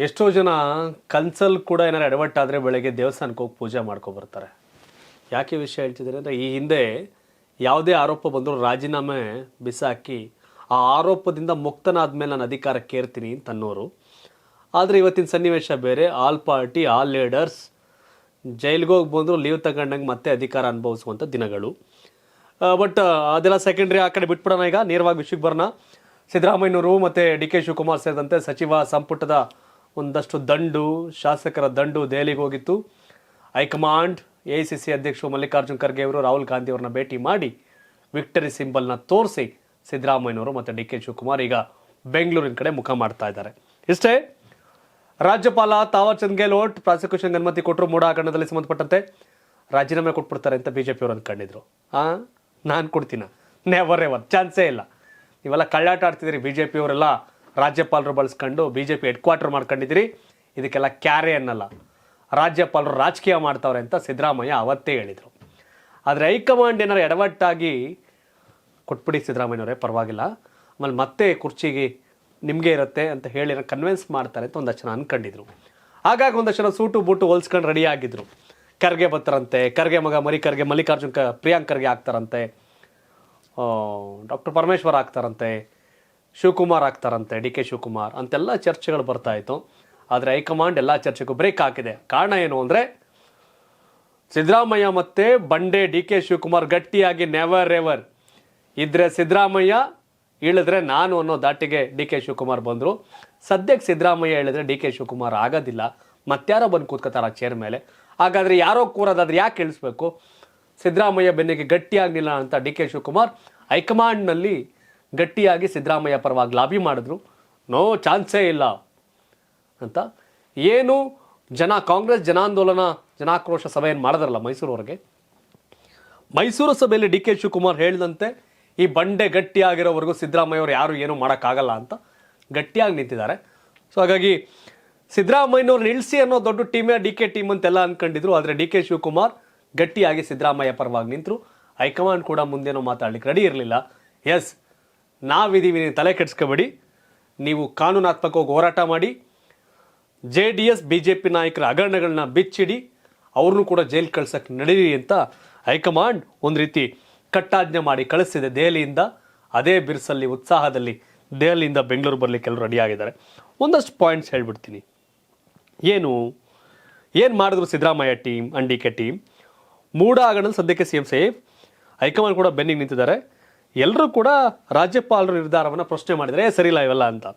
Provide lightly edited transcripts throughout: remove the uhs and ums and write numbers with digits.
ಎಷ್ಟೋ ಜನ ಕನ್ಸಲ್ಲಿ ಕೂಡ ಏನಾರು ಎಡವಟ್ಟಾದರೆ ಬೆಳಗ್ಗೆ ದೇವಸ್ಥಾನಕ್ಕೆ ಹೋಗಿ ಪೂಜೆ ಮಾಡ್ಕೊಬರ್ತಾರೆ. ಯಾಕೆ ವಿಷಯ ಹೇಳ್ತಿದ್ದಾರೆ ಅಂದರೆ, ಈ ಹಿಂದೆ ಯಾವುದೇ ಆರೋಪ ಬಂದರೂ ರಾಜೀನಾಮೆ ಬಿಸಾಕಿ ಆ ಆರೋಪದಿಂದ ಮುಕ್ತನಾದ್ಮೇಲೆ ನಾನು ಅಧಿಕಾರಕ್ಕೆ ಏರ್ತೀನಿ ಅಂತ ಅನ್ನೋರು. ಆದರೆ ಇವತ್ತಿನ ಸನ್ನಿವೇಶ ಬೇರೆ. ಆಲ್ ಪಾರ್ಟಿ ಆಲ್ ಲೀಡರ್ಸ್ ಜೈಲಿಗೆ ಹೋಗಿ ಬಂದರೂ ಲೀವ್ ತಗೊಂಡಂಗೆ ಮತ್ತೆ ಅಧಿಕಾರ ಅನುಭವಿಸುವಂಥ ದಿನಗಳು. ಬಟ್ ಅದೆಲ್ಲ ಸೆಕೆಂಡ್ರಿ, ಆ ಕಡೆ ಬಿಟ್ಬಿಡೋಣ. ಈಗ ನೇರವಾಗಿ ವಿಷಯಕ್ಕೆ ಬರೋಣ. ಸಿದ್ದರಾಮಯ್ಯನವರು ಮತ್ತು ಡಿ ಕೆ ಶಿವಕುಮಾರ್ ಸೇರಿದಂತೆ ಸಚಿವ ಸಂಪುಟದ ಒಂದಷ್ಟು ಶಾಸಕರ ದಂಡು ದೆಹಲಿಗೆ ಹೋಗಿತ್ತು. ಹೈಕಮಾಂಡ್ AICC ಅಧ್ಯಕ್ಷರು ಮಲ್ಲಿಕಾರ್ಜುನ್ ಖರ್ಗೆ ಅವರು ರಾಹುಲ್ ಗಾಂಧಿ ಅವ್ರನ್ನ ಭೇಟಿ ಮಾಡಿ ವಿಕ್ಟರಿ ಸಿಂಬಲ್ನ ತೋರಿಸಿ ಸಿದ್ದರಾಮಯ್ಯನವರು ಮತ್ತು ಡಿ ಕೆ ಶಿವಕುಮಾರ್ ಈಗ ಬೆಂಗಳೂರಿನ ಕಡೆ ಮುಖ ಮಾಡ್ತಾ ಇದ್ದಾರೆ. ಇಷ್ಟೇ, ರಾಜ್ಯಪಾಲ ತಾವರ್ ಚಂದ್ ಗೆಹ್ಲೋಟ್ ಪ್ರಾಸಿಕ್ಯೂಷನ್ಗೆ ಅನುಮತಿ ಕೊಟ್ಟರು. ಮೂಡ ಹಗರಣದಲ್ಲಿ ಸಂಬಂಧಪಟ್ಟಂತೆ ರಾಜೀನಾಮೆ ಕೊಟ್ಬಿಡ್ತಾರೆ ಅಂತ BJP ಅವರು ಅಂದ್ಕೊಂಡಿದ್ರು. ನಾನು ಕೊಡ್ತೀನ? ನೆವರ್ ಎವರ್, ಚಾನ್ಸೇ ಇಲ್ಲ. ನೀವೆಲ್ಲ ಕಳ್ಳಾಟ ಆಡ್ತಿದ್ದೀರಿ. BJP ಅವರೆಲ್ಲ ರಾಜ್ಯಪಾಲರು ಬಳಸ್ಕೊಂಡು BJP ಹೆಡ್ ಕ್ವಾರ್ಟರ್ ಮಾಡ್ಕೊಂಡಿದ್ದೀರಿ. ಇದಕ್ಕೆಲ್ಲ ಕ್ಯಾರೆ ಅನ್ನಲ್ಲ. ರಾಜ್ಯಪಾಲರು ರಾಜಕೀಯ ಮಾಡ್ತಾವ್ರೆ ಅಂತ ಸಿದ್ದರಾಮಯ್ಯ ಅವತ್ತೇ ಹೇಳಿದರು. ಆದರೆ ಹೈಕಮಾಂಡ್ ಏನಾರು ಎಡವಟ್ಟಾಗಿ ಕೊಟ್ಬಿಡಿ ಸಿದ್ದರಾಮಯ್ಯನವರೇ, ಪರವಾಗಿಲ್ಲ, ಆಮೇಲೆ ಮತ್ತೆ ಕುರ್ಚಿಗೆ ನಿಮಗೆ ಇರುತ್ತೆ ಅಂತ ಹೇಳಿ ಕನ್ವಿನ್ಸ್ ಮಾಡ್ತಾರೆ ಅಂತ ಒಂದಷ್ಟು ಜನ ಅಂದ್ಕೊಂಡಿದ್ರು. ಹಾಗಾಗಿ ಒಂದಷ್ಟು ಜನ ಸೂಟು ಬೂಟು ಹೊಲ್ಸ್ಕೊಂಡು ರೆಡಿ ಆಗಿದ್ರು. ಖರ್ಗೆ ಬರ್ತಾರಂತೆ, ಖರ್ಗೆ ಮಗ ಮರಿ ಖರ್ಗೆ ಮಲ್ಲಿಕಾರ್ಜುನ್ ಪ್ರಿಯಾಂಕ್ ಖರ್ಗೆ ಆಗ್ತಾರಂತೆ, ಡಾಕ್ಟರ್ ಪರಮೇಶ್ವರ್ ಆಗ್ತಾರಂತೆ, ಶಿವಕುಮಾರ್ ಆಗ್ತಾರಂತೆ, ಡಿ ಕೆ ಶಿವಕುಮಾರ್ ಅಂತೆಲ್ಲ ಚರ್ಚೆಗಳು ಬರ್ತಾಯಿತ್ತು. ಆದರೆ ಹೈಕಮಾಂಡ್ ಎಲ್ಲ ಚರ್ಚೆಗೂ ಬ್ರೇಕ್ ಹಾಕಿದೆ. ಕಾರಣ ಏನು ಅಂದರೆ, ಸಿದ್ದರಾಮಯ್ಯ ಮತ್ತು ಬಂಡೆ ಡಿ ಕೆ ಶಿವಕುಮಾರ್ ಗಟ್ಟಿಯಾಗಿ ನೆವರ್ ಎವರ್ ಇದ್ರೆ ಸಿದ್ದರಾಮಯ್ಯ, ಇಳಿದ್ರೆ ನಾನು ಅನ್ನೋ ದಾಟಿಗೆ ಡಿ ಕೆ ಶಿವಕುಮಾರ್ ಬಂದರು. ಸದ್ಯಕ್ಕೆ ಸಿದ್ದರಾಮಯ್ಯ ಹೇಳಿದ್ರೆ ಡಿ ಕೆ ಶಿವಕುಮಾರ್ ಆಗೋದಿಲ್ಲ, ಮತ್ತಾರೋ ಬಂದು ಕೂತ್ಕೋತಾರ ಚೇರ್ ಮೇಲೆ. ಹಾಗಾದರೆ ಯಾರೋ ಕೂರೋದಾದ್ರೆ ಯಾಕೆ ಇಳಿಸ್ಬೇಕು? ಸಿದ್ದರಾಮಯ್ಯ ಬೆನ್ನಿಗೆ ಗಟ್ಟಿಯಾಗಲಿಲ್ಲ ಅಂತ ಡಿ ಕೆ ಶಿವಕುಮಾರ್ ಹೈಕಮಾಂಡ್ನಲ್ಲಿ ಗಟ್ಟಿಯಾಗಿ ಸಿದ್ದರಾಮಯ್ಯ ಪರವಾಗಿ ಲಾಬಿ ಮಾಡಿದ್ರು. ನೋ ಚಾನ್ಸೇ ಇಲ್ಲ ಅಂತ. ಏನು ಕಾಂಗ್ರೆಸ್ ಜನಾಂದೋಲನ ಜನಾಕ್ರೋಶ ಸಭೆಯನ್ನು ಮಾಡಿದ್ರಲ್ಲ ಮೈಸೂರವರೆಗೆ, ಮೈಸೂರು ಸಭೆಯಲ್ಲಿ ಡಿ ಕೆ ಶಿವಕುಮಾರ್ ಹೇಳಿದಂತೆ ಈ ಬಂಡೆ ಗಟ್ಟಿಯಾಗಿರೋವರೆಗೂ ಸಿದ್ದರಾಮಯ್ಯ ಅವರು ಯಾರು ಏನೂ ಮಾಡೋಕ್ಕಾಗಲ್ಲ ಅಂತ ಗಟ್ಟಿಯಾಗಿ ನಿಂತಿದ್ದಾರೆ. ಸೊ ಹಾಗಾಗಿ ಸಿದ್ದರಾಮಯ್ಯನವ್ರನ್ನ ಇಳಿಸಿ ಅನ್ನೋ ದೊಡ್ಡ ಟೀಮೇ ಡಿ ಕೆ ಟೀಮ್ ಅಂತೆಲ್ಲ ಅಂದ್ಕೊಂಡಿದ್ರು. ಆದರೆ ಡಿ ಕೆ ಶಿವಕುಮಾರ್ ಗಟ್ಟಿಯಾಗಿ ಸಿದ್ದರಾಮಯ್ಯ ಪರವಾಗಿ ನಿಂತರು. ಹೈಕಮಾಂಡ್ ಕೂಡ ಮುಂದೇನೋ ಮಾತಾಡ್ಲಿಕ್ಕೆ ರೆಡಿ ಇರಲಿಲ್ಲ. ಎಸ್, ನಾವಿದ್ದೀವಿ, ನೀವು ತಲೆ ಕೆಡಿಸ್ಕೋಬೇಡಿ, ನೀವು ಕಾನೂನಾತ್ಮಕವಾಗಿ ಹೋರಾಟ ಮಾಡಿ, JDS BJP ನಾಯಕರ ಹಗರಣಗಳನ್ನ ಬಿಚ್ಚಿಡಿ, ಅವ್ರನ್ನೂ ಕೂಡ ಜೈಲ್ ಕಳ್ಸಕ್ಕೆ ನಡೀರಿ ಅಂತ ಹೈಕಮಾಂಡ್ ಒಂದು ರೀತಿ ಕಟ್ಟಾಜ್ಞೆ ಮಾಡಿ ಕಳಿಸಿದೆ ದೆಹಲಿಯಿಂದ. ಅದೇ ಬಿರ್ಸಲ್ಲಿ ಉತ್ಸಾಹದಲ್ಲಿ ದೆಹಲಿಯಿಂದ ಬೆಂಗಳೂರು ಬರಲಿಕ್ಕೆ ಎಲ್ಲರೂ ರೆಡಿಯಾಗಿದ್ದಾರೆ. ಒಂದಷ್ಟು ಪಾಯಿಂಟ್ಸ್ ಹೇಳ್ಬಿಡ್ತೀನಿ. ಏನು ಮಾಡಿದ್ರು Siddaramaiah team and D K team? MUDA ಹಗರಣದಲ್ಲಿ ಸದ್ಯಕ್ಕೆ CM ಸೇಫ್, ಹೈಕಮಾಂಡ್ ಕೂಡ ಬೆನ್ನಿಗೆ ನಿಂತಿದ್ದಾರೆ. ಎಲ್ಲರೂ ಕೂಡ ರಾಜ್ಯಪಾಲರ ನಿರ್ಧಾರವನ್ನು ಪ್ರಶ್ನೆ ಮಾಡಿದರೆ ಸರಿಯಿಲ್ಲ ಇವೆಲ್ಲ ಅಂತ.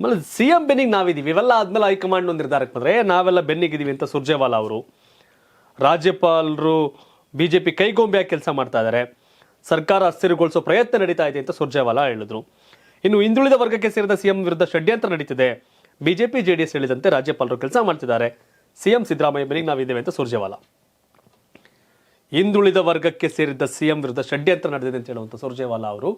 ಆಮೇಲೆ CM ಬೆನ್ನಿಗೆ ನಾವಿದ್ದೀವಿ, ಇವೆಲ್ಲ ಆದಮೇಲೆ ಹೈಕಮಾಂಡ್ ಒಂದು ನಿರ್ಧಾರಕ್ಕೆ ಬಂದರೆ ನಾವೆಲ್ಲ ಬೆನ್ನಿಗಿದ್ದೀವಿ ಅಂತ ಸುರ್ಜೇವಾಲಾ ಅವರು. ರಾಜ್ಯಪಾಲರು BJP ಕೈಗೊಂಬೆಯಾಗಿ ಕೆಲಸ ಮಾಡ್ತಾ ಇದ್ದಾರೆ, ಸರ್ಕಾರ ಅಸ್ಥಿರಗೊಳಿಸೋ ಪ್ರಯತ್ನ ನಡೀತಾ ಇದೆ ಅಂತ ಸುರ್ಜೇವಾಲಾ ಹೇಳಿದ್ರು. ಇನ್ನು ಹಿಂದುಳಿದ ವರ್ಗಕ್ಕೆ ಸೇರಿದ CM ವಿರುದ್ಧ ಷಡ್ಯಂತ್ರ ನಡೀತಿದೆ, BJP JDS ಹೇಳಿದಂತೆ ರಾಜ್ಯಪಾಲರು ಕೆಲಸ ಮಾಡ್ತಿದ್ದಾರೆ, CM ಸಿದ್ದರಾಮಯ್ಯ ಬೆನ್ನಿಗೆ ನಾವಿದ್ದೇವೆ ಅಂತ ಸುರ್ಜೇವಾಲಾ. ಹಿಂದುಳಿದ ವರ್ಗಕ್ಕೆ ಸೇರಿದ CM ವಿರುದ್ಧ ಷಡ್ಯಂತ್ರ ನಡೆದಿದೆ ಅಂತ ಹೇಳುವಂಥ ಸುರ್ಜೇವಾಲಾ ಅವರು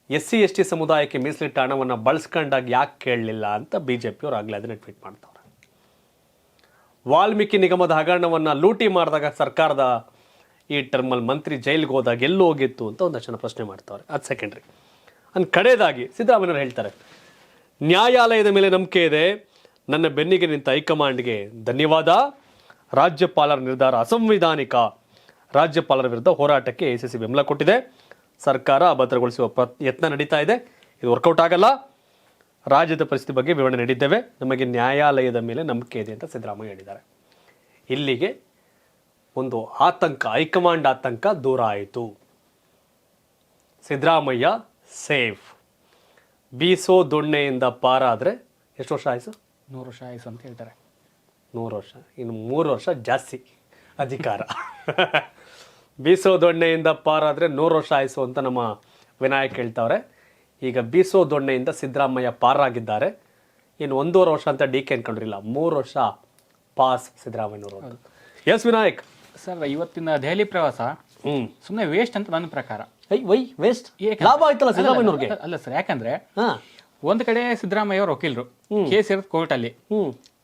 SC ST ಸಮುದಾಯಕ್ಕೆ ಮೀಸಲಿಟ್ಟ ಹಣವನ್ನು ಬಳಸ್ಕೊಂಡಾಗ ಯಾಕೆ ಕೇಳಲಿಲ್ಲ ಅಂತ BJP ಅವರು ಆಗಲೇ ಅದನ್ನ ಟ್ವೀಟ್ ಮಾಡ್ತಾರೆ. ವಾಲ್ಮೀಕಿ ನಿಗಮದ ಹಗರಣವನ್ನು ಲೂಟಿ ಮಾಡಿದಾಗ ಸರ್ಕಾರದ ಈ ಟರ್ಮಲ್ಲಿ ಮಂತ್ರಿ ಜೈಲಿಗೆ ಹೋದಾಗ ಎಲ್ಲೂ ಹೋಗಿತ್ತು ಅಂತ ಒಂದಷ್ಟು ಜನ ಪ್ರಶ್ನೆ ಮಾಡ್ತಾರೆ. ಅದು ಸೆಕೆಂಡ್ರಿ. ಕಡೆಯದಾಗಿ ಸಿದ್ದರಾಮಯ್ಯವರು ಹೇಳ್ತಾರೆ, ನ್ಯಾಯಾಲಯದ ಮೇಲೆ ನಂಬಿಕೆ ಇದೆ, ನನ್ನ ಬೆನ್ನಿಗೆ ನಿಂತ ಹೈಕಮಾಂಡ್ಗೆ ಧನ್ಯವಾದ, ರಾಜ್ಯಪಾಲರ ನಿರ್ಧಾರ ಅಸಂವಿಧಾನಿಕ, ರಾಜ್ಯಪಾಲರ ವಿರುದ್ಧ ಹೋರಾಟಕ್ಕೆ AICC ಬೆಂಬಲ ಕೊಟ್ಟಿದೆ, ಸರ್ಕಾರ ಅಭದ್ರಗೊಳಿಸುವ ಯತ್ನ ನಡೀತಾ ಇದೆ, ಇದು ವರ್ಕೌಟ್ ಆಗಲ್ಲ, ರಾಜ್ಯದ ಪರಿಸ್ಥಿತಿ ಬಗ್ಗೆ ವಿವರಣೆ ನೀಡಿದ್ದೇವೆ, ನಮಗೆ ನ್ಯಾಯಾಲಯದ ಮೇಲೆ ನಂಬಿಕೆ ಇದೆ ಅಂತ ಸಿದ್ದರಾಮಯ್ಯ ಹೇಳಿದ್ದಾರೆ. ಇಲ್ಲಿಗೆ ಒಂದು ಆತಂಕ, ಹೈಕಮಾಂಡ್ ಆತಂಕ ದೂರ ಆಯಿತು. ಸಿದ್ದರಾಮಯ್ಯ ಸೇಫ್. ಬೀಸೋ ದೊಣ್ಣೆಯಿಂದ ಪಾರಾದರೆ ಎಷ್ಟು ವರ್ಷ ಆಯಿತು? 100 ವರ್ಷ ಆಯಿತು ಅಂತ ಹೇಳ್ತಾರೆ. 100 ವರ್ಷ, ಇನ್ನು 3 ವರ್ಷ ಜಾಸ್ತಿ ಅಧಿಕಾರ. ಬೀಸೋ ದೊಣ್ಣೆಯಿಂದ ಪಾರಾದರೆ 100 ವರ್ಷ ಆಯಿಸು ಅಂತ ನಮ್ಮ ವಿನಾಯಕ್ ಹೇಳ್ತಾವ್ರೆ. ಈಗ ಬೀಸೋ ದೊಣ್ಣೆಯಿಂದ ಸಿದ್ದರಾಮಯ್ಯ ಪಾರಾಗಿದ್ದಾರೆ. ಇನ್ನು 1.5 ವರ್ಷ ಅಂತ DK ಅನ್ಕೊಂಡಿರಲಿಲ್ಲ, 3 ವರ್ಷ ಪಾಸ್ ಸಿದ್ದರಾಮಯ್ಯನವರು. ಎಸ್ ವಿನಾಯಕ್ ಸರ್, ಇವತ್ತಿನ ದೆಹಲಿ ಪ್ರವಾಸ ಸುಮ್ಮನೆ ವೇಸ್ಟ್ ಅಂತ ನನ್ನ ಪ್ರಕಾರ. Why waste? ಲಾಭ ಆಯ್ತಲ್ಲ ಸಿದ್ದರಾಮಯ್ಯನವ್ರಿಗೆ? ಅಲ್ಲ ಸರ್, ಯಾಕಂದ್ರೆ ಒಂದ್ ಕಡೆ ಸಿದ್ದರಾಮಯ್ಯ ಅವ್ರ ವಕೀಲರು ಕೇಸ್ ಇರೋದು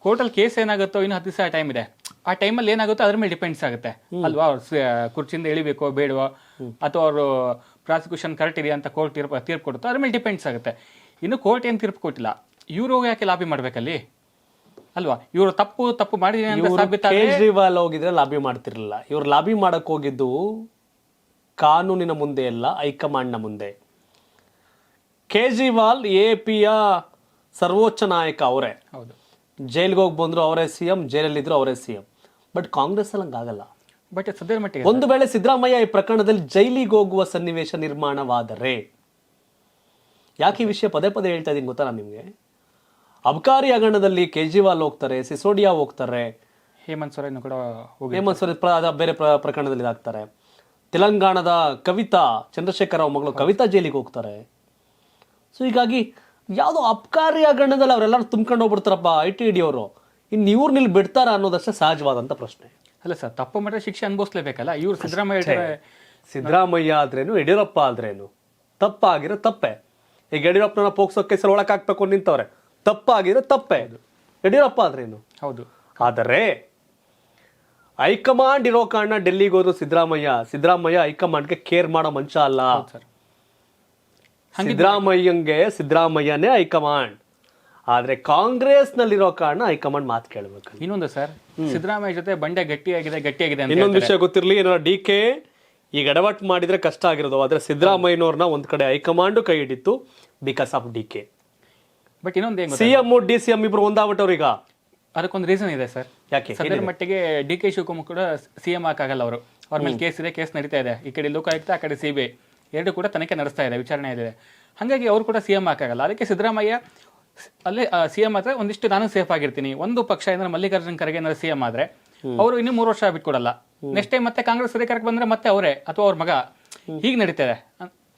ಕೋರ್ಟಲ್ಲಿ ಕೇಸ್ ಏನಾಗುತ್ತೋ ಇನ್ನು 10 ದಿವಸ ಟೈಮ್ ಇದೆ. ಆ ಟೈಮಲ್ಲಿ ಏನಾಗುತ್ತೋ ಅದ್ರ ಮೇಲೆ ಡಿಪೆಂಡ್ಸ್ ಆಗುತ್ತೆ ಅಲ್ವಾ. ಅವ್ರು ಕುರ್ಚಿಯಿಂದ ಇಳಿಬೇಕೋ ಬೇಡವೋ, ಅಥವಾ ಅವರು ಪ್ರಾಸಿಕ್ಯೂಷನ್ ಕರೆಕ್ಟ್ ಇದೆಯಾ ಅಂತ ಕೋರ್ಟ್ ತೀರ್ಪು ಕೊಡುತ್ತೋ ಅದ್ರ ಮೇಲೆ ಡಿಪೆಂಡ್ಸ್ ಆಗುತ್ತೆ. ಇನ್ನು ಕೋರ್ಟ್ ಏನು ತೀರ್ಪು ಕೊಟ್ಟಿಲ್ಲ, ಇವರು ಯಾಕೆ ಲಾಬಿ ಮಾಡ್ಬೇಕಲ್ಲಿ ಅಲ್ವಾ? ಇವರು ತಪ್ಪು ಮಾಡಿದೀನಿ ಅಂತ ಸಾಬೀತಾದ್ರೆ ಕೇಜ್ರಿವಾಲ್ ಹೋಗಿದ್ರೆ ಲಾಬಿ ಮಾಡ್ತಿರ್ಲಿಲ್ಲ. ಇವ್ರು ಲಾಬಿ ಮಾಡಕ್ ಹೋಗಿದ್ದು ಕಾನೂನಿನ ಮುಂದೆ ಅಲ್ಲ, ಹೈಕಮಾಂಡ್ನ ಮುಂದೆ. ಕೇಜ್ರಿವಾಲ್ ಎಪಿಯ ಸರ್ವೋಚ್ಚ ನಾಯಕ ಅವರೇ. ಹೌದು, ಜೈಲ್ಗೆ ಹೋಗಿ ಬಂದ್ರು ಅವರೇ ಸಿಎಂ, ಜೈಲಲ್ಲಿದ್ರು ಅವರೇ ಸಿಎಂ. ಬಟ್ ಕಾಂಗ್ರೆಸ್ ಅಲ್ಲಿ ಹಂಗಾಗಲ್ಲ. ಬಟ್ ಸದ್ಯದ ಮಟ್ಟಿಗೆ ಒಂದು ವೇಳೆ ಸಿದ್ದರಾಮಯ್ಯ ಈ ಪ್ರಕರಣದಲ್ಲಿ ಜೈಲಿಗೆ ಹೋಗುವ ಸನ್ನಿವೇಶ ನಿರ್ಮಾಣವಾದರೆ, ಯಾಕೆ ಈ ವಿಷಯ ಪದೇ ಪದೇ ಹೇಳ್ತಾ ಇದೀನಿ ಗೊತ್ತಾ ನಾನು ನಿಮ್ಗೆ? ಅಬಕಾರಿ ಹಗರಣದಲ್ಲಿ ಕೇಜ್ರಿವಾಲ್ ಹೋಗ್ತಾರೆ, ಸಿಸೋಡಿಯಾ ಹೋಗ್ತಾರೆ, ಹೇಮಂತ್ ಸೊರೇನ್ ಕೂಡ ಹೋಗಿ ಹೇಮಂತ್ ಸೊರೇನ್ ಬೇರೆ ಪ್ರಕರಣದಲ್ಲಿ ಇದಾಗ್ತಾರೆ. ತೆಲಂಗಾಣದ ಕವಿತಾ, ಚಂದ್ರಶೇಖರ್ ರಾವ್ ಮಗಳು ಕವಿತಾ ಜೈಲಿಗೆ ಹೋಗ್ತಾರೆ. ಸೊ ಹೀಗಾಗಿ ಯಾವುದೋ ಅಬಕಾರಿ ಹಗರಣದಲ್ಲಿ ಅವರೆಲ್ಲರೂ ತುಂಬ್ಕೊಂಡು ಹೋಗ್ಬಿಡ್ತಾರಪ್ಪ ITD ಅವರು. ಇನ್ನು ಇವ್ರು ನಿಲ್ ಬಿಡ್ತಾರ ಅನ್ನೋದಷ್ಟೇ ಸಹಜವಾದಂಥ ಪ್ರಶ್ನೆ. ಅಲ್ಲ ಸರ್, ತಪ್ಪು ಮಾಡಿದ್ರೆ ಶಿಕ್ಷೆ ಅನುಭವಿಸ್ಲೇಬೇಕಲ್ಲ. ಇವ್ರು ಸಿದ್ದರಾಮಯ್ಯ ಆದ್ರೇನು, ಯಡಿಯೂರಪ್ಪ ಆದ್ರೇನು, ತಪ್ಪಾಗಿರೋ ತಪ್ಪೆ. ಈಗ ಯಡಿಯೂರಪ್ಪನ ಪೋಕ್ಸೋ ಕೇಸಲ್ಲಿ ಒಳಗೆ ಹಾಕ್ಬೇಕು ನಿಂತವ್ರೆ, ತಪ್ಪಾಗಿರೋ ತಪ್ಪೆ. ಯಡಿಯೂರಪ್ಪ ಆದ್ರೇನು. ಹೌದು, ಆದರೆ ಹೈಕಮಾಂಡ್ ಇರೋ ಕಾರಣ ಡೆಲ್ಲಿಗೆ ಹೋದ್ರು ಸಿದ್ದರಾಮಯ್ಯ ಹೈಕಮಾಂಡ್ಗೆ ಕೇರ್ ಮಾಡೋ ಮನುಷ್ಯ ಅಲ್ಲ. ಸಿದ್ದರಾಮಯ್ಯನೇ ಹೈಕಮಾಂಡ್. ಆದ್ರೆ ಕಾಂಗ್ರೆಸ್ ನಲ್ಲಿರೋ ಕಾರಣ ಹೈಕಮಾಂಡ್ ಮಾತು ಕೇಳಬೇಕು. ಇನ್ನೊಂದು ಸರ್, ಸಿದ್ದರಾಮಯ್ಯ ಜೊತೆ ಬಂಡೆ ಗಟ್ಟಿಯಾಗಿದೆ ಅಂತ ಇನ್ನೊಂದು ವಿಷಯ ಗೊತ್ತಿರಲಿ, ಏನಾರ DK ಈಗ ಎಡವಟ್ ಮಾಡಿದ್ರೆ ಕಷ್ಟ ಆಗಿರೋದು. ಆದ್ರೆ ಸಿದ್ದರಾಮಯ್ಯನವ್ರನ್ನ ಒಂದ್ ಕಡೆ ಹೈಕಮಾಂಡ್ ಕೈ ಹಿಡಿತು ಬಿಕಾಸ್ ಆಫ್ DK. ಬಟ್ ಇನ್ನೊಂದು CM DCM ಇಬ್ರು ಒಂದಾಗ್ಬಿಟ್ಟವ್ರು ಈಗ. ಅದಕ್ಕೊಂದು ರೀಸನ್ ಇದೆ ಸರ್. ಯಾಕೆ? ಸದ್ಯದ ಮಟ್ಟಿಗೆ DK ಶಿವಕುಮಾರ್ ಕೂಡ CM ಹಾಕಾಗಲ್ಲ. ಅವರು ಅವ್ರ ಮೇಲೆ ಕೇಸ್ ನಡೀತಾ ಇದೆ. ಈ ಕಡೆ ಲೋಕಾಯುಕ್ತ, ಆ ಕಡೆ CBI ಎರಡು ಕೂಡ ತನಿಖೆ ನಡೆಸ್ತಾ ಇದೆ, ವಿಚಾರಣೆ ಇದೆ. ಹಾಗಾಗಿ ಅವರು ಕೂಡ CM ಹಾಕಾಗಲ್ಲ. ಅದಕ್ಕೆ ಸಿದ್ದರಾಮಯ್ಯ ಅಲ್ಲೇ CM ಆದ್ರೆ ಒಂದಿಷ್ಟು ನಾನು ಸೇಫ್ ಆಗಿರ್ತೀನಿ. ಒಂದು ಪಕ್ಷ ಅಂದ್ರೆ ಮಲ್ಲಿಕಾರ್ಜುನ್ ಖರ್ಗೆ ಏನಾದ್ರು CM ಆದ್ರೆ ಅವರು ಇನ್ನೂ 3 ವರ್ಷ ಬಿಟ್ಕೊಡಲ್ಲ. ನೆಕ್ಸ್ಟ್ ಟೈಮ್ ಮತ್ತೆ ಕಾಂಗ್ರೆಸ್ ಅಧಿಕಾರಕ್ಕೆ ಬಂದ್ರೆ ಮತ್ತೆ ಅವರೇ ಅಥವಾ ಅವ್ರ ಮಗ, ಹೀಗೆ ನಡೀತಾ ಇದೆ.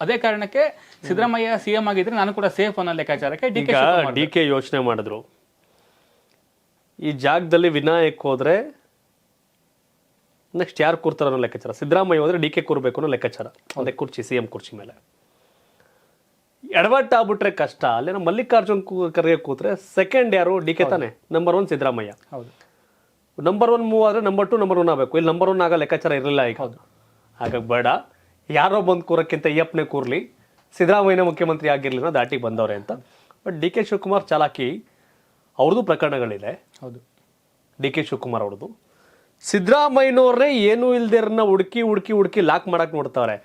ಅದೇ ಕಾರಣಕ್ಕೆ ಸಿದ್ದರಾಮಯ್ಯ CM ಆಗಿದ್ರೆ ನಾನು ಕೂಡ ಸೇಫ್ ಅನ್ನೋ ಲೆಕ್ಕಾಚಾರಕ್ಕೆ DK ಯೋಚನೆ ಮಾಡಿದ್ರು. ಈ ಜಾಗದಲ್ಲಿ ವಿನಾಯಕ್ ಹೋದ್ರೆ ನೆಕ್ಸ್ಟ್ ಯಾರು ಕೂರ್ತಾರ ಅನ್ನೋ ಲೆಕ್ಕಾಚಾರ. ಸಿದ್ದರಾಮಯ್ಯ ಹೋದ್ರೆ DK ಕೂರ್ಬೇಕು ಅನ್ನೋ ಲೆಕ್ಕಾಚಾರ. ಅದೇ ಕುರ್ಚಿ, CM ಕುರ್ಚಿ ಮೇಲೆ ಎಡವಟ್ಟು ಆಗ್ಬಿಟ್ರೆ ಕಷ್ಟ. ಅಲ್ಲೇನೋ ಮಲ್ಲಿಕಾರ್ಜುನ್ ಖರ್ಗೆ ಕೂತ್ರೆ ಸೆಕೆಂಡ್ ಯಾರು? DK ತಾನೆ. ನಂಬರ್ 1 ಸಿದ್ದರಾಮಯ್ಯ. ಹೌದು, ನಂಬರ್ 1 ಮೂವ್ ಆದ್ರೆ ನಂಬರ್ 2 ನಂಬರ್ 1 ಆಗಬೇಕು. ಇಲ್ಲಿ ನಂಬರ್ 1 ಆಗ ಲೆಕ್ಕಾಚಾರ ಇರಲಿಲ್ಲ ಈಗ. ಹಾಗಾಗಿ ಬೇಡ, ಯಾರೋ ಬಂದು ಕೂರಕ್ಕಿಂತ ಅಯ್ಯಪ್ಪನೇ ಕೂರ್ಲಿ, ಸಿದ್ದರಾಮಯ್ಯನ ಮುಖ್ಯಮಂತ್ರಿ ಆಗಿರ್ಲಿಲ್ಲ ದಾಟಿಗೆ ಬಂದವ್ರೆ ಅಂತ. ಬಟ್ DK ಶಿವಕುಮಾರ್ ಚಾಲಾಕಿ, ಅವ್ರದ್ದು ಪ್ರಕರಣಗಳಿದೆ. ಹೌದು, DK ಶಿವಕುಮಾರ್ ಅವ್ರದ್ದು. ಸಿದ್ದರಾಮಯ್ಯನವ್ರೇ ಏನೂ ಇಲ್ದಿರನ್ನ ಹುಡುಕಿ ಲಾಕ್ ಮಾಡಕ್ ನೋಡ್ತಾವ್ರೆ.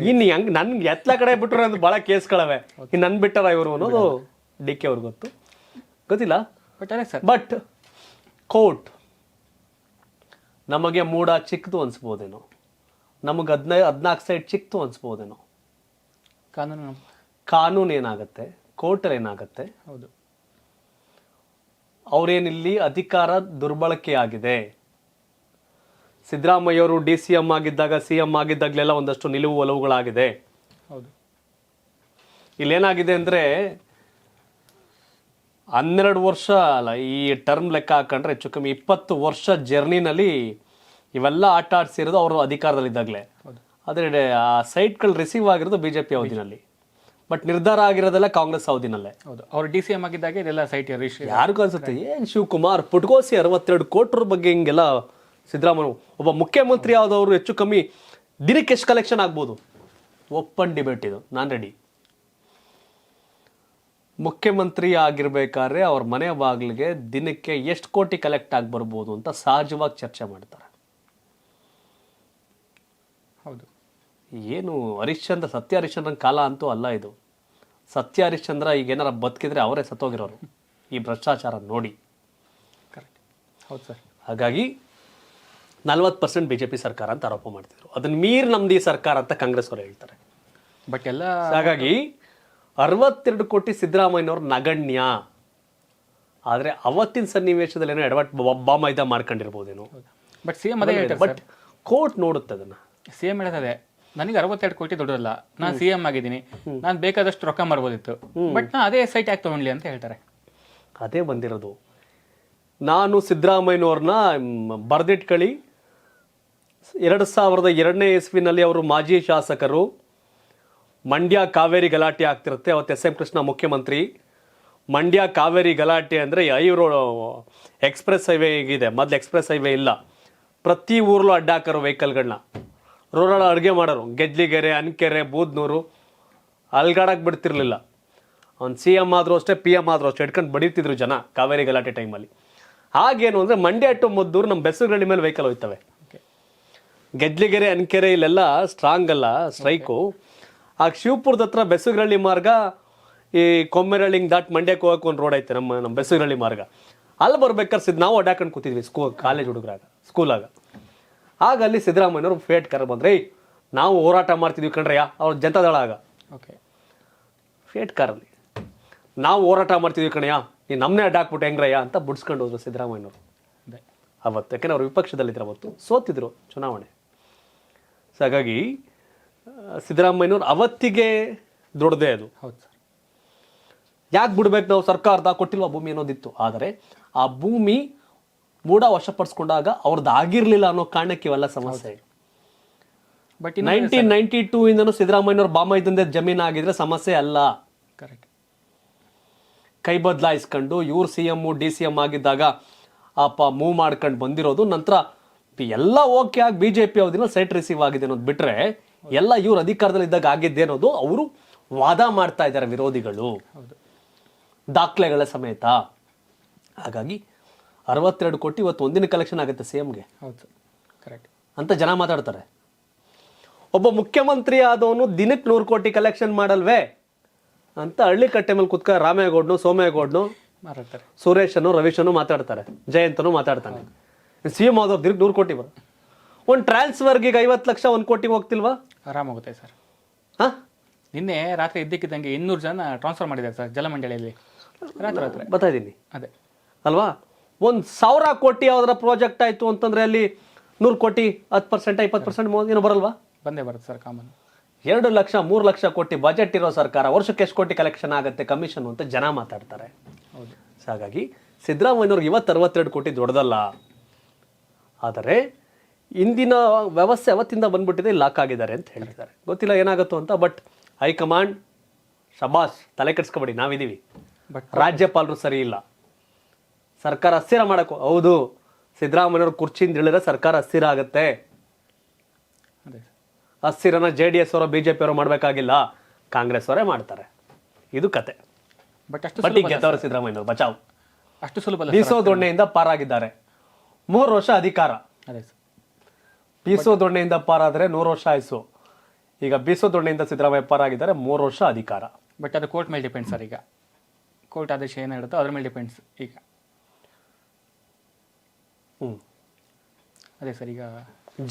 ಇನ್ನು ಹೆಂಗ್ ನನ್ಗೆ ಎತ್ಲ ಕಡೆ ಬಿಟ್ರು ಅಂತ ಬಹಳ ಕೇಸ್ಗಳವೆ. ಇನ್ನು ನನ್ ಬಿಟ್ಟಾರ ಇವರು ಅನ್ನೋದು DK ಅವ್ರಿಗೆ ಗೊತ್ತಿಲ್ಲ. ಬಟ್ ಕೋರ್ಟ್ ನಮಗೆ ಮೂಡ ಚಿಕ್ಕದು ಅನ್ಸ್ಬೋದೇನೋ, ನಮಗೆ 14 ಸೈಡ್ ಚಿಕ್ಕದು ಅನ್ಸ್ಬೋದೇನೋ. ಕಾನೂನು ಏನಾಗತ್ತೆ, ಕೋರ್ಟರ್ ಏನಾಗತ್ತೆ. ಹೌದು, ಅವ್ರೇನಿಲ್ಲಿ ಅಧಿಕಾರ ದುರ್ಬಳಕೆ ಆಗಿದೆ. ಸಿದ್ದರಾಮಯ್ಯ ಅವರು DCM ಆಗಿದ್ದಾಗ, CM ಆಗಿದ್ದಾಗಲೆಲ್ಲ ಒಂದಷ್ಟು ನಿಲುವು ಒಲವುಗಳಾಗಿದೆ. ಹೌದು, ಇಲ್ಲೇನಾಗಿದೆ ಅಂದ್ರೆ 12 ವರ್ಷ ಅಲ್ಲ, ಈ ಟರ್ಮ್ ಲೆಕ್ಕ ಹಾಕೊಂಡ್ರೆ ಹೆಚ್ಚು ಕಮ್ಮಿ 20 ವರ್ಷ ಜರ್ನಿನಲ್ಲಿ ಇವೆಲ್ಲ ಆಟ ಆಡ್ಸಿರೋದು ಅವರು ಅಧಿಕಾರದಲ್ಲಿದ್ದಾಗಲೇ. ಆದರೆ ಆ ಸೈಟ್ಗಳು ರಿಸೀವ್ ಆಗಿರೋದು BJP ಅವಧಿನಲ್ಲಿ. ಬಟ್ ನಿರ್ಧಾರ ಆಗಿರೋದೆಲ್ಲ ಕಾಂಗ್ರೆಸ್ ಅವಧಿನಲ್ಲೇ. ಹೌದು, ಅವ್ರು DCM ಆಗಿದ್ದಾಗ ಇದೆಲ್ಲ ಸೈಟ್ ಯಾರಿಗೂ ಅನ್ಸುತ್ತೆ ಏನ್ ಶಿವಕುಮಾರ್ ಪುಟ್ಕೋಸಿ 62 ಕೋಟಿ ಬಗ್ಗೆ ಹಿಂಗೆಲ್ಲ. ಸಿದ್ದರಾಮಯ್ಯ ಒಬ್ಬ ಮುಖ್ಯಮಂತ್ರಿ ಆದವರು ಹೆಚ್ಚು ಕಮ್ಮಿ ದಿನಕ್ಕೆ ಎಷ್ಟು ಕಲೆಕ್ಷನ್ ಆಗ್ಬೋದು? ಓಪನ್ ಡಿಬೇಟ್ ಇದು, ನಾನ್ ರೆಡಿ. ಮುಖ್ಯಮಂತ್ರಿ ಆಗಿರ್ಬೇಕಾದ್ರೆ ಅವ್ರ ಮನೆ ಬಾಗಿಲಿಗೆ ದಿನಕ್ಕೆ ಎಷ್ಟು ಕೋಟಿ ಕಲೆಕ್ಟ್ ಆಗಿ ಬರ್ಬೋದು ಅಂತ ಸಹಜವಾಗಿ ಚರ್ಚೆ ಮಾಡ್ತಾರೆ. ಹೌದು, ಏನು ಸತ್ಯ ಹರಿಶ್ಚಂದ್ರನ್ ಕಾಲ ಅಂತೂ ಅಲ್ಲ ಇದು. ಸತ್ಯ ಹರಿಶ್ಚಂದ್ರ ಈಗ ಏನಾರ ಬದುಕಿದ್ರೆ ಅವರೇ ಸತ್ತೋಗಿರೋರು ಈ ಭ್ರಷ್ಟಾಚಾರ ನೋಡಿ. ಕರೆಕ್ಟ್. ಹೌದು ಸರ್. ಹಾಗಾಗಿ 40% BJP ಸರ್ಕಾರ ಅಂತ ಆರೋಪ ಮಾಡ್ತಿದ್ರು. ಅದನ್ನ ಮೀರ್ ನಮ್ದು ಈ ಸರ್ಕಾರ ಅಂತ ಕಾಂಗ್ರೆಸ್ ಅವರು ಹೇಳ್ತಾರೆ. ಬಟ್ ಎಲ್ಲ ಹಾಗಾಗಿ 62 ಕೋಟಿ ಸಿದ್ದರಾಮಯ್ಯನವ್ರು ನಗಣ್ಯ. ಆದ್ರೆ ಅವತ್ತಿನ ಸನ್ನಿವೇಶದಲ್ಲಿ ಏನೋ ಎಡವಟ್ ಬಾಮೈದ ಮಾಡ್ಕೊಂಡಿರ್ಬೋದೇನೋ. ಬಟ್ CM ಅದೇ ಹೇಳ್ತಾರೆ. ಬಟ್ ಕೋರ್ಟ್ ನೋಡುತ್ತೆ ಅದನ್ನ. CM ಹೇಳ್ತದೆ, ನನಗೆ 62 ಕೋಟಿ ದೊಡ್ಡದಲ್ಲ, ನಾನು CM ಆಗಿದ್ದೀನಿ, ನಾನು ಬೇಕಾದಷ್ಟು ರೊಕ್ಕ ಮಾಡ್ಬೋದಿತ್ತು, ಬಟ್ ನಾ ಅದೇ ಸೈಟ್ ಯಾಕೆ ತಗೊಂಡ್ಲಿ ಅಂತ ಹೇಳ್ತಾರೆ. ಅದೇ ಬಂದಿರೋದು. ನಾನು ಸಿದ್ದರಾಮಯ್ಯನವ್ರನ್ನ ಬರ್ದಿಟ್ಕೊಳ್ಳಿ, 2002ನೇ ಇಸ್ವಿನಲ್ಲಿ ಅವರು ಮಾಜಿ ಶಾಸಕರು, ಮಂಡ್ಯ ಕಾವೇರಿ ಗಲಾಟೆ ಆಗ್ತಿರುತ್ತೆ. ಅವತ್ತು SM ಕೃಷ್ಣ ಮುಖ್ಯಮಂತ್ರಿ. ಮಂಡ್ಯ ಕಾವೇರಿ ಗಲಾಟೆ ಅಂದರೆ ಐವರು ಎಕ್ಸ್ಪ್ರೆಸ್ ಹೈವೇ ಇದೆ, ಮೊದಲು ಎಕ್ಸ್ಪ್ರೆಸ್ ಹೈವೇ ಇಲ್ಲ. ಪ್ರತಿ ಊರ್ಲೂ ಅಡ್ಡ ಹಾಕೋರು ವೆಹಿಕಲ್ಗಳನ್ನ. ರೋಡಲ್ಲಿ ಅಡುಗೆ ಮಾಡೋರು, ಗೆಜ್ಲಿಗೆರೆ, ಅನ್ಕೆರೆ, ಬೂದ್ನೂರು, ಅಲ್ಗಾಡಕ್ಕೆ ಬಿಡ್ತಿರ್ಲಿಲ್ಲ. ಅವ್ನು CM ಆದರೂ ಅಷ್ಟೇ PM ಆದರೂ ಅಷ್ಟೇ ಇಟ್ಕೊಂಡು ಬಡಿತಿದ್ರು ಜನ ಕಾವೇರಿ ಗಲಾಟೆ ಟೈಮಲ್ಲಿ. ಹಾಗೇನು ಅಂದರೆ ಮಂಡ್ಯ ಟು ಮದ್ದೂರು ನಮ್ಮ ಬೆಸುಗಳ್ಳಿ ಮೇಲೆ ವೆಹಿಕಲ್ ಹೋಯ್ತವೆ. ಗೆಜ್ಲಿಗೆರೆ ಅನ್ಕೆರೆ ಇಲ್ಲೆಲ್ಲ ಸ್ಟ್ರಾಂಗ್ ಅಲ್ಲ ಸ್ಟ್ರೈಕು. ಆಗ ಶಿವಪುರದ ಹತ್ರ ಬೆಸುಗರಳ್ಳಿ ಮಾರ್ಗ, ಈ ಕೊಮ್ಮೆರಳ್ಳಿಂಗ್ ದಾಟ್ ಮಂಡ್ಯಕ್ಕೆ ಹೋಗಕ್ಕೆ ಒಂದು ರೋಡ್ ಐತೆ ನಮ್ಮ ಬೆಸುಗರಳ್ಳಿ ಮಾರ್ಗ. ಅಲ್ಲಿ ಬರ್ಬೇಕಾದ್ರೆ ನಾವು ಅಡ್ಡಾಕೊಂಡು ಕೂತಿದ್ವಿ ಕಾಲೇಜ್ ಹುಡುಗರಾಗ ಸ್ಕೂಲಾಗ. ಆಗ ಅಲ್ಲಿ ಸಿದ್ದರಾಮಯ್ಯವ್ರು ಫೇಟ್ ಕರೆ ಬಂದ್ರೆ, ನಾವು ಹೋರಾಟ ಮಾಡ್ತಿದ್ವಿ ಕಣ್ರಯ್ಯ ಅವ್ರ ಜನತಾದಳ ಆಗ. ಓಕೆ, ಫೇಟ್ ಕಾರಲ್ಲಿ ನಾವು ಹೋರಾಟ ಮಾಡ್ತಿದ್ವಿ ಕಣಯ್ಯ, ನೀ ನಮ್ಮನ್ನೇ ಅಡ್ಡಾಕ್ಬಿಟ್ಟು ಹೆಂಗ್ರಯ್ಯ ಅಂತ ಬಿಡ್ಸ್ಕೊಂಡು ಹೋದ್ರು ಸಿದ್ದರಾಮಯ್ಯವ್ರು ಅವತ್ತು. ಯಾಕೆಂದ್ರೆ ಅವ್ರು ವಿಪಕ್ಷದಲ್ಲಿದ್ರು ಅವತ್ತು, ಸೋತಿದ್ರು ಚುನಾವಣೆ. ಸೊ ಹಾಗಾಗಿ ಸಿದ್ದರಾಮಯ್ಯವ್ರು ಅವತ್ತಿಗೆ ದೊಡ್ಡದೇ ಅದು. ಹೌದು ಸರ್. ಯಾಕೆ ಬಿಡ್ಬೇಕು ನಾವು, ಸರ್ಕಾರದ ಕೊಟ್ಟಿಲ್ವ ಭೂಮಿ ಅನ್ನೋದಿತ್ತು. ಆದರೆ ಆ ಭೂಮಿ ಮೂಢ ವಶಪಡಿಸ್ಕೊಂಡಾಗ ಅವ್ರದ್ದು ಆಗಿರ್ಲಿಲ್ಲ ಅನ್ನೋ ಕಾರಣಕ್ಕೆ ಇವೆಲ್ಲ ಸಮಸ್ಯೆ. ಬಟ್ 1992 ಇಂದನೂ ಸಿದ್ದರಾಮಯ್ಯವ್ರ ಬಾಮೈದಂದೆ ಜಮೀನು ಆಗಿದ್ರೆ ಸಮಸ್ಯೆ ಅಲ್ಲ. ಕರೆಕ್ಟ್. ಕೈ ಬದಲಾಯಿಸ್ಕೊಂಡು ಇವ್ರು CM DCM ಆಗಿದ್ದಾಗ ಮೂವ್ ಮಾಡ್ಕೊಂಡು ಬಂದಿರೋದು. ನಂತರ ಎಲ್ಲ ಓಕೆ ಆಗಿ BJP ಅವಧಿನ ಸೈಟ್ ರಿಸೀವ್ ಆಗಿದೆ ಅನ್ನೋದು ಬಿಟ್ರೆ ಎಲ್ಲ ಇವ್ರು ಅಧಿಕಾರದಲ್ಲಿ ಇದ್ದಾಗ ಆಗಿದ್ದೆ ಅನ್ನೋದು ಅವರು ವಾದ ಮಾಡ್ತಾ ಇದ್ದಾರೆ ವಿರೋಧಿಗಳು, ದಾಖಲೆಗಳ ಸಮೇತ. ಹಾಗಾಗಿ 62 ಕೋಟಿ ಇವತ್ತು ಒಂದಿನ ಕಲೆಕ್ಷನ್ ಆಗುತ್ತೆ CMಗೆ. ಹೌದು, ಕರೆಕ್ಟ್ ಅಂತ ಜನ ಮಾತಾಡ್ತಾರೆ. ಒಬ್ಬ ಮುಖ್ಯಮಂತ್ರಿ ಆದವನು ದಿನಕ್ಕೆ 100 ಕೋಟಿ ಕಲೆಕ್ಷನ್ ಮಾಡಲ್ವೇ ಅಂತ ಹಳ್ಳಿ ಕಟ್ಟೆ ಮೇಲೆ ಕುತ್ಕ ರಾಮೇಗೌಡನು, ಸೋಮೇಗೌಡನು, ಮಾತಾಡ್ತಾರೆ, ಸುರೇಶನು, ರವೀಶನು ಮಾತಾಡ್ತಾರೆ, ಜಯಂತನು ಮಾತಾಡ್ತಾನೆ. CM ಆದವ್ರು ದಿನಕ್ಕೆ 100 ಕೋಟಿ ಬರೋ. ಒಂದು ಟ್ರಾನ್ಸ್ಫರ್ಗೆ 50 ಲಕ್ಷ 1 ಕೋಟಿ ಹೋಗ್ತಿಲ್ವಾ? ಆರಾಮಾಗುತ್ತೆ ಸರ್. ಹಾ, ನಿನ್ನೆ ರಾತ್ರಿ ಇದ್ದಕ್ಕಿದ್ದಂಗೆ 200 ಜನ ಟ್ರಾನ್ಸ್ಫರ್ ಮಾಡಿದ್ದಾರೆ ಸರ್ ಜಲಮಂಡಳಿಯಲ್ಲಿ. ರಾತ್ರಿ ಬರ್ತಾ ಇದ್ದೀನಿ ಅದೇ ಅಲ್ವಾ. 1,000 ಕೋಟಿ ಯಾವ್ದಾರ ಪ್ರಾಜೆಕ್ಟ್ ಆಯ್ತು ಅಂತಂದ್ರೆ ಅಲ್ಲಿ 100 ಕೋಟಿ 10% 20% ಏನೋ ಬರಲ್ವಾ? ಬಂದೇ ಬರುತ್ತೆ ಸರ್ ಕಾಮನ್. 2 ಲಕ್ಷ 3 ಲಕ್ಷ ಕೋಟಿ ಬಜೆಟ್ ಇರೋ ಸರ್ಕಾರ ವರ್ಷಕ್ಕೆ ಎಷ್ಟು ಕೋಟಿ ಕಲೆಕ್ಷನ್ ಆಗುತ್ತೆ ಕಮಿಷನ್ ಅಂತ ಜನ ಮಾತಾಡ್ತಾರೆ. ಹೌದು. ಹಾಗಾಗಿ ಸಿದ್ದರಾಮಯ್ಯವ್ರಿಗೆ ಇವತ್ತು 62 ಕೋಟಿ ದೊಡ್ಡದಲ್ಲ. ಆದರೆ ಇಂದಿನ ವ್ಯವಸ್ಥೆ ಅವತ್ತಿಂದ ಬಂದ್ಬಿಟ್ಟಿದೆ, ಲಾಕ್ ಆಗಿದ್ದಾರೆ ಅಂತ ಹೇಳ್ತಿದ್ದಾರೆ. ಗೊತ್ತಿಲ್ಲ ಏನಾಗುತ್ತೋ ಅಂತ. ಬಟ್ ಹೈಕಮಾಂಡ್ ಶಬಾಸ್, ತಲೆ ಕೆಡಿಸ್ಕೊಬೇಡಿ, ನಾವಿದ್ದೀವಿ. ಬಟ್ ರಾಜ್ಯಪಾಲರು ಸರಿ ಇಲ್ಲ, ಸರ್ಕಾರ ಅಸ್ಥಿರ ಮಾಡಬೇಕು. ಹೌದು, ಸಿದ್ದರಾಮಯ್ಯವ್ರ ಕುರ್ಚಿಯಿಂದ ಇಳಿದ್ರೆ ಸರ್ಕಾರ ಅಸ್ಥಿರ ಆಗುತ್ತೆ. ಅದೇ ಅಸ್ಥಿರನ JDS ಅವರು BJP ಅವರು ಮಾಡಬೇಕಾಗಿಲ್ಲ, ಕಾಂಗ್ರೆಸ್ ಅವರೇ ಮಾಡ್ತಾರೆ. ಇದು ಕತೆ. ಬಟ್ ಅಷ್ಟು ಬಟ್ಟಿ ಗೆದ್ದವರು ಸಿದ್ದರಾಮಯ್ಯವ್ರು ಬಚಾವ್. ಅಷ್ಟು ಸುಲಭ ಅಲ್ಲ. ಬೀಸೋ ದೊಣ್ಣೆಯಿಂದ ಪಾರಾಗಿದ್ದಾರೆ. 3 ವರ್ಷ ಅಧಿಕಾರ. ಅದೇ ಸರ್. ಬೀಸೋ ದೊಣ್ಣೆಯಿಂದ ಪಾರಾದರೆ 100 ವರ್ಷ ಆಯ್ಸು. ಈಗ ಬೀಸೋ ದೊಣ್ಣೆಯಿಂದ ಸಿದ್ದರಾಮಯ್ಯ ಪಾರಾಗಿದ್ದಾರೆ, 3 ವರ್ಷ ಅಧಿಕಾರ. ಬಟ್ ಅದು ಕೋರ್ಟ್ ಮೇಲೆ ಡಿಪೆಂಡ್ ಸರ್. ಈಗ ಕೋರ್ಟ್ ಆದೇಶ ಏನು ಹೇಳುತ್ತೋ ಅದ್ರ ಮೇಲೆ ಡಿಪೆಂಡ್ಸ್. ಈಗ ಅದೇ ಸರ್. ಈಗ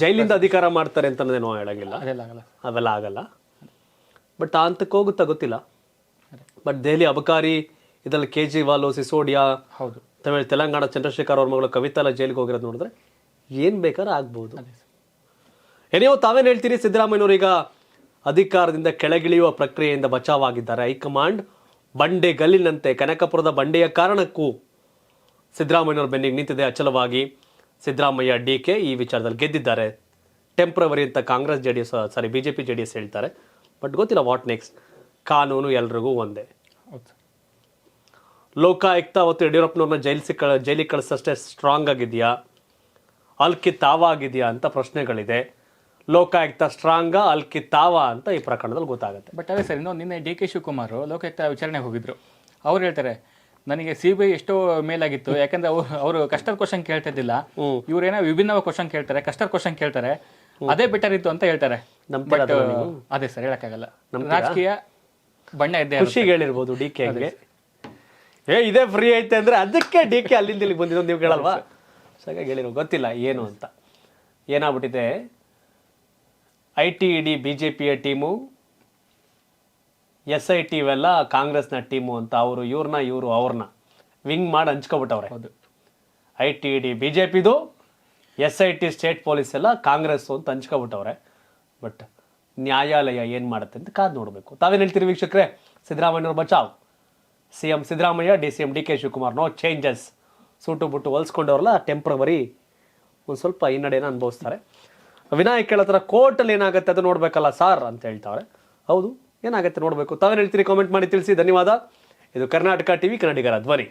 ಜೈಲಿಂದ ಅಧಿಕಾರ ಮಾಡ್ತಾರೆ ಅಂತನೋ ಹೇಳಂಗಿಲ್ಲ, ಅದೆಲ್ಲ ಆಗಲ್ಲ, ಅವೆಲ್ಲ ಆಗಲ್ಲ. ಬಟ್ ಆ ಹಂತಕ್ಕೆ ಹೋಗುತ್ತಾ ಗೊತ್ತಿಲ್ಲ. ಬಟ್ ದೆಹಲಿ ಅಬಕಾರಿ ಇದರಲ್ಲಿ ಕೇಜ್ರಿವಾಲ್, ಸಿಸೋಡಿಯಾ, ಹೌದು, ತೆಲಂಗಾಣ ಚಂದ್ರಶೇಖರ್ ಅವ್ರ ಮಗಳು ಕವಿತಾ ಎಲ್ಲ ಜೈಲಿಗೆ ಹೋಗಿರೋದು ನೋಡಿದ್ರೆ ಏನು ಬೇಕಾದ್ರೆ ಆಗ್ಬೋದು. ಏನೇವೋ ತಾವೇನು ಹೇಳ್ತೀರಿ? ಸಿದ್ದರಾಮಯ್ಯನವರು ಈಗ ಅಧಿಕಾರದಿಂದ ಕೆಳಗಿಳಿಯುವ ಪ್ರಕ್ರಿಯೆಯಿಂದ ಬಚಾವಾಗಿದ್ದಾರೆ. ಹೈಕಮಾಂಡ್ ಬಂಡೆ ಗಲ್ಲಿನಂತೆ ಕನಕಪುರದ ಬಂಡೆಯ ಕಾರಣಕ್ಕೂ ಸಿದ್ದರಾಮಯ್ಯನವ್ರ ಬೆನ್ನಿಗೆ ನಿಂತಿದೆ ಅಚಲವಾಗಿ. ಸಿದ್ದರಾಮಯ್ಯ DK ಈ ವಿಚಾರದಲ್ಲಿ ಗೆದ್ದಿದ್ದಾರೆ. ಟೆಂಪ್ರವರಿ ಅಂತ ಕಾಂಗ್ರೆಸ್ BJP JDS ಹೇಳ್ತಾರೆ. ಬಟ್ ಗೊತ್ತಿಲ್ಲ ವಾಟ್ ನೆಕ್ಸ್ಟ್. ಕಾನೂನು ಎಲ್ರಿಗೂ ಒಂದೇ. ಲೋಕಾಯುಕ್ತ ಅವತ್ತು ಯಡಿಯೂರಪ್ಪನವ್ರನ್ನ ಜೈಲಿಗೆ ಕಳಿಸಷ್ಟೇ ಸ್ಟ್ರಾಂಗ್ ಆಗಿದೆಯಾ, ಅಲ್ಕಿ ತಾವ ಆಗಿದೆಯಾ ಅಂತ ಪ್ರಶ್ನೆಗಳಿದೆ. ಲೋಕಾಯುಕ್ತ ಸ್ಟ್ರಾಂಗ, ಅಲ್ಕಿ ತಾವ ಅಂತ ಈ ಪ್ರಕರಣದಲ್ಲಿ ಗೊತ್ತಾಗುತ್ತೆ. ಬಟ್ ಅದೇ ಸರ್, ನಿನ್ನೆ DK ಶಿವಕುಮಾರ್ ಲೋಕಾಯುಕ್ತ ವಿಚಾರಣೆಗೆ ಹೋಗಿದ್ರು. ಅವ್ರು ಹೇಳ್ತಾರೆ, ನನಗೆ CBI ಎಷ್ಟೋ ಮೇಲಾಗಿತ್ತು, ಯಾಕಂದ್ರೆ ಅವರು ಕಸ್ಟರ್ ಕ್ವಶನ್ ಕೇಳ್ತಾ ಇದ್ದಿಲ್ಲ, ಇವ್ರೇನೋ ವಿಭಿನ್ನ ಕ್ವಶನ್ ಕೇಳ್ತಾರೆ, ಕಸ್ಟರ್ ಕ್ವಶನ್ ಕೇಳ್ತಾರೆ, ಅದೇ ಬೆಟರ್ ಇತ್ತು ಅಂತ ಹೇಳ್ತಾರೆ. ಬಟ್ ಅದೇ ಸರ್, ಹೇಳಕ್ಕಾಗಲ್ಲ. ರಾಜಕೀಯ ಬಣ್ಣ ಇದ್ದೇ. ಖುಷಿಗೆ ಹೇಳಿರ್ಬೋದು DK ಗೆ, ಇದೇ ಫ್ರೀ ಐತೆ ಅಂದ್ರೆ ಅದಕ್ಕೆ DK ಅಲ್ಲಿಂದ ಇಲ್ಲಿಗೆ ಬಂದಿದ್ದು ನೀವು ಕೇಳಲ್ವಾ? ಹಾಗಾಗಿ ಹೇಳಿರೋ ಗೊತ್ತಿಲ್ಲ ಏನು ಅಂತ. ಏನಾಗ್ಬಿಟ್ಟಿದೆ, ITED BJPಯ ಟೀಮು, SIT ಇವೆಲ್ಲ ಕಾಂಗ್ರೆಸ್ನ ಟೀಮು ಅಂತ ಇವ್ರನ್ನ ಅವ್ರನ್ನ ವಿಂಗ್ ಮಾಡಿ ಹಂಚ್ಕೊಬಿಟ್ಟವ್ರೆ. ಹೌದು, ITED BJPದು, SIT ಸ್ಟೇಟ್ ಪೊಲೀಸ್ ಎಲ್ಲ ಕಾಂಗ್ರೆಸ್ ಅಂತ ಹಂಚ್ಕೊಬಿಟ್ಟವ್ರೆ. ಬಟ್ ನ್ಯಾಯಾಲಯ ಏನು ಮಾಡುತ್ತೆ ಅಂತ ಕಾದು ನೋಡಬೇಕು. ತಾವೇನು ಹೇಳ್ತೀರಿ ವೀಕ್ಷಕರೇ? ಸಿದ್ದರಾಮಯ್ಯವ್ರ ಬಚಾವ್. CM Siddaramaiah, DCM DK Shivakumar, no changes. Suit boot ಹೊಲ್ಸ್ಕೊಂಡವ್ರಲ್ಲ ಟೆಂಪ್ರವರಿ ಒಂದು ಸ್ವಲ್ಪ ಹಿನ್ನಡೆನ ಅನುಭವಿಸ್ತಾರೆ. ವಿನಾಯಕ್ ಹೇಳೋ ಥರ ಕೋರ್ಟಲ್ಲಿ ಏನಾಗುತ್ತೆ ಅದು ನೋಡಬೇಕಲ್ಲ ಸಾರ್ ಅಂತ ಹೇಳ್ತಾವ್ರೆ. ಹೌದು, ಏನಾಗುತ್ತೆ ನೋಡಬೇಕು. ತಾವೇನು ಹೇಳ್ತೀರಿ? ಕಾಮೆಂಟ್ ಮಾಡಿ ತಿಳಿಸಿ. ಧನ್ಯವಾದ. ಇದು ಕರ್ನಾಟಕ TV, ಕನ್ನಡಿಗರ ಧ್ವನಿ.